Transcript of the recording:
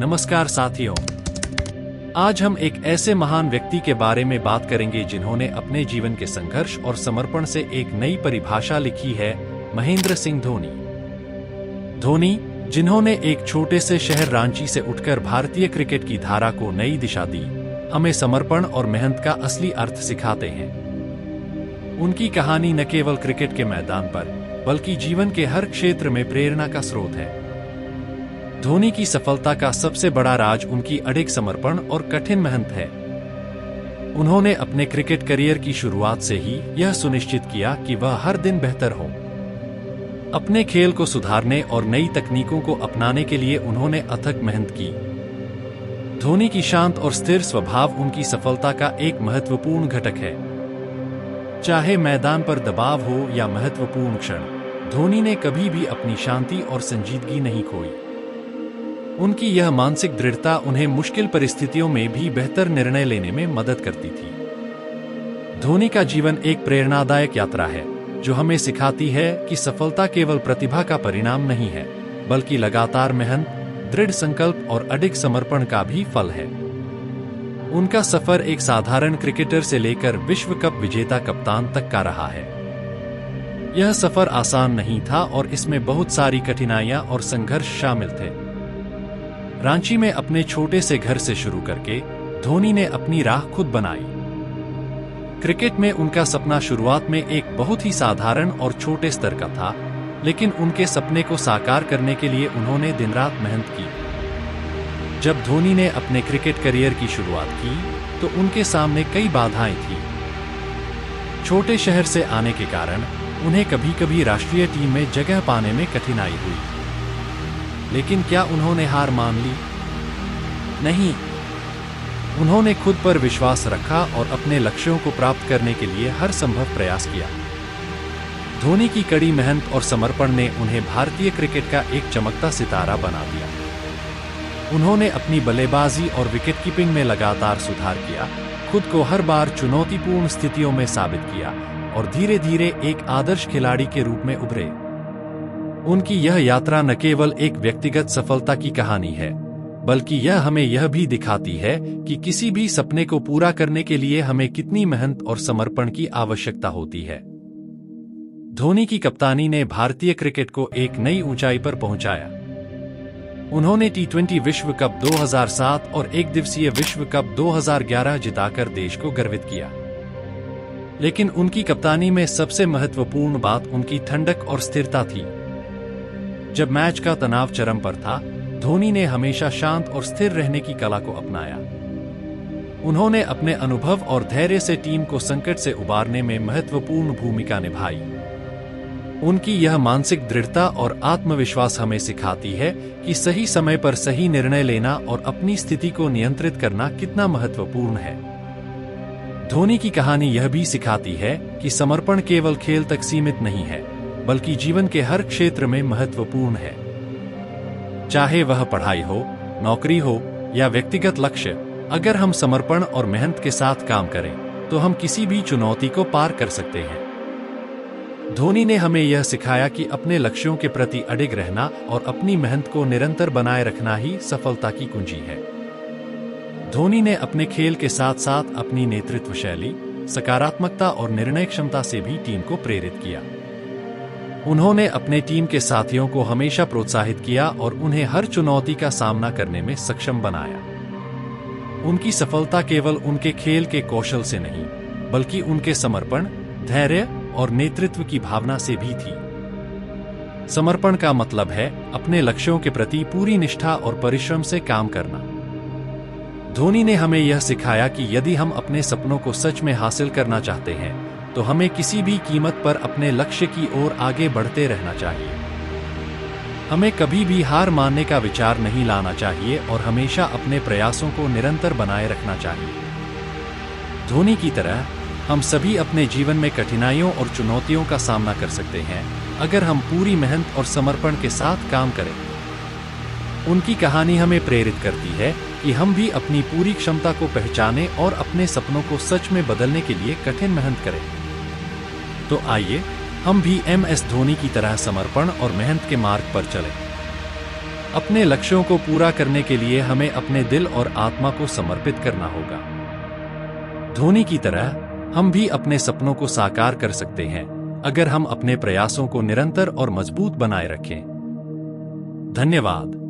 नमस्कार साथियों, आज हम एक ऐसे महान व्यक्ति के बारे में बात करेंगे जिन्होंने अपने जीवन के संघर्ष और समर्पण से एक नई परिभाषा लिखी है। महेंद्र सिंह धोनी। धोनी, जिन्होंने एक छोटे से शहर रांची से उठकर भारतीय क्रिकेट की धारा को नई दिशा दी, हमें समर्पण और मेहनत का असली अर्थ सिखाते हैं। उनकी कहानी न केवल क्रिकेट के मैदान पर, बल्कि जीवन के हर क्षेत्र में प्रेरणा का स्रोत है। धोनी की सफलता का सबसे बड़ा राज उनकी अडिग समर्पण और कठिन मेहनत है। उन्होंने अपने क्रिकेट करियर की शुरुआत से ही यह सुनिश्चित किया कि वह हर दिन बेहतर हो। अपने खेल को सुधारने और नई तकनीकों को अपनाने के लिए उन्होंने अथक मेहनत की। धोनी की शांत और स्थिर स्वभाव उनकी सफलता का एक महत्वपूर्ण घटक है। चाहे मैदान पर दबाव हो या महत्वपूर्ण क्षण, धोनी ने कभी भी अपनी शांति और संजीदगी नहीं खोई। उनकी यह मानसिक दृढ़ता उन्हें मुश्किल परिस्थितियों में भी बेहतर निर्णय लेने में मदद करती थी। धोनी का जीवन एक प्रेरणादायक यात्रा है, जो हमें सिखाती है कि सफलता केवल प्रतिभा का परिणाम नहीं है, बल्कि लगातार मेहनत, दृढ़ संकल्प और अडिग समर्पण का भी फल है। उनका सफर एक साधारण क्रिकेटर से लेकर विश्व कप विजेता कप्तान तक का रहा है। यह सफर आसान नहीं था और इसमें बहुत सारी कठिनाइयां और संघर्ष शामिल थे। रांची में अपने छोटे से घर से शुरू करके धोनी ने अपनी राह खुद बनाई। क्रिकेट में उनका सपना शुरुआत में एक बहुत ही साधारण और छोटे स्तर का था, लेकिन उनके सपने को साकार करने के लिए उन्होंने दिन रात मेहनत की। जब धोनी ने अपने क्रिकेट करियर की शुरुआत की, तो उनके सामने कई बाधाएं थीं। छोटे शहर से आने के कारण उन्हें कभी-कभी राष्ट्रीय टीम में जगह पाने में कठिनाई हुई। लेकिन क्या उन्होंने हार मान ली? नहीं। उन्होंने खुद पर विश्वास रखा और अपने लक्ष्यों को प्राप्त करने के लिए हर संभव प्रयास किया। धोनी की कड़ी मेहनत और समर्पण ने उन्हें भारतीय क्रिकेट का एक चमकता सितारा बना दिया। उन्होंने अपनी बल्लेबाजी और विकेटकीपिंग में लगातार सुधार किया, खुद को हर बार चुनौतीपूर्ण स्थितियों में साबित किया और धीरे-धीरे एक आदर्श खिलाड़ी के रूप में उभरे। उनकी यह यात्रा न केवल एक व्यक्तिगत सफलता की कहानी है, बल्कि यह हमें यह भी दिखाती है कि किसी भी सपने को पूरा करने के लिए हमें कितनी मेहनत और समर्पण की आवश्यकता होती है। धोनी की कप्तानी ने भारतीय क्रिकेट को एक नई ऊंचाई पर पहुंचाया। उन्होंने टी20 विश्व कप 2007 और एक दिवसीय विश्व कप 2011 जिताकर देश को गर्वित किया। लेकिन उनकी कप्तानी में सबसे महत्वपूर्ण बात उनकी ठंडक और स्थिरता थी। जब मैच का तनाव चरम पर था, धोनी ने हमेशा शांत और स्थिर रहने की कला को अपनाया। उन्होंने अपने अनुभव और धैर्य से टीम को संकट से उबारने में महत्वपूर्ण भूमिका निभाई। उनकी यह मानसिक दृढ़ता और आत्मविश्वास हमें सिखाती है कि सही समय पर सही निर्णय लेना और अपनी स्थिति को नियंत्रित करना कितना महत्वपूर्ण है। धोनी की कहानी यह भी सिखाती है कि समर्पण केवल खेल तक सीमित नहीं है, बल्कि जीवन के हर क्षेत्र में महत्वपूर्ण है। चाहे वह पढ़ाई हो, नौकरी हो या व्यक्तिगत लक्ष्य, अगर हम समर्पण और मेहनत के साथ काम करें, तो हम किसी भी चुनौती को पार कर सकते हैं। धोनी ने हमें यह सिखाया कि अपने लक्ष्यों के प्रति अडिग रहना और अपनी मेहनत को निरंतर बनाए रखना ही सफलता की कुंजी है। धोनी ने अपने खेल के साथ-साथ अपनी नेतृत्व शैली, सकारात्मकता और निर्णय क्षमता से भी टीम को प्रेरित किया। उन्होंने अपने टीम के साथियों को हमेशा प्रोत्साहित किया और उन्हें हर चुनौती का सामना करने में सक्षम बनाया। उनकी सफलता केवल उनके खेल के कौशल से नहीं, बल्कि उनके समर्पण, धैर्य और नेतृत्व की भावना से भी थी। समर्पण का मतलब है अपने लक्ष्यों के प्रति पूरी निष्ठा और परिश्रम से काम करना। धोनी ने हमें यह सिखाया कि यदि हम अपने सपनों को सच में हासिल करना चाहते हैं, तो हमें किसी भी कीमत पर अपने लक्ष्य की ओर आगे बढ़ते रहना चाहिए। हमें कभी भी हार मानने का विचार नहीं लाना चाहिए और हमेशा अपने प्रयासों को निरंतर बनाए रखना चाहिए। धोनी की तरह हम सभी अपने जीवन में कठिनाइयों और चुनौतियों का सामना कर सकते हैं, अगर हम पूरी मेहनत और समर्पण के साथ काम करें। उनकी कहानी हमें प्रेरित करती है कि हम भी अपनी पूरी क्षमता को पहचानें और अपने सपनों को सच में बदलने के लिए कठिन मेहनत करें। तो आइए हम भी MS धोनी की तरह समर्पण और मेहनत के मार्ग पर चलें। अपने लक्ष्यों को पूरा करने के लिए हमें अपने दिल और आत्मा को समर्पित करना होगा। धोनी की तरह हम भी अपने सपनों को साकार कर सकते हैं अगर हम अपने प्रयासों को निरंतर और मजबूत बनाए रखें। धन्यवाद।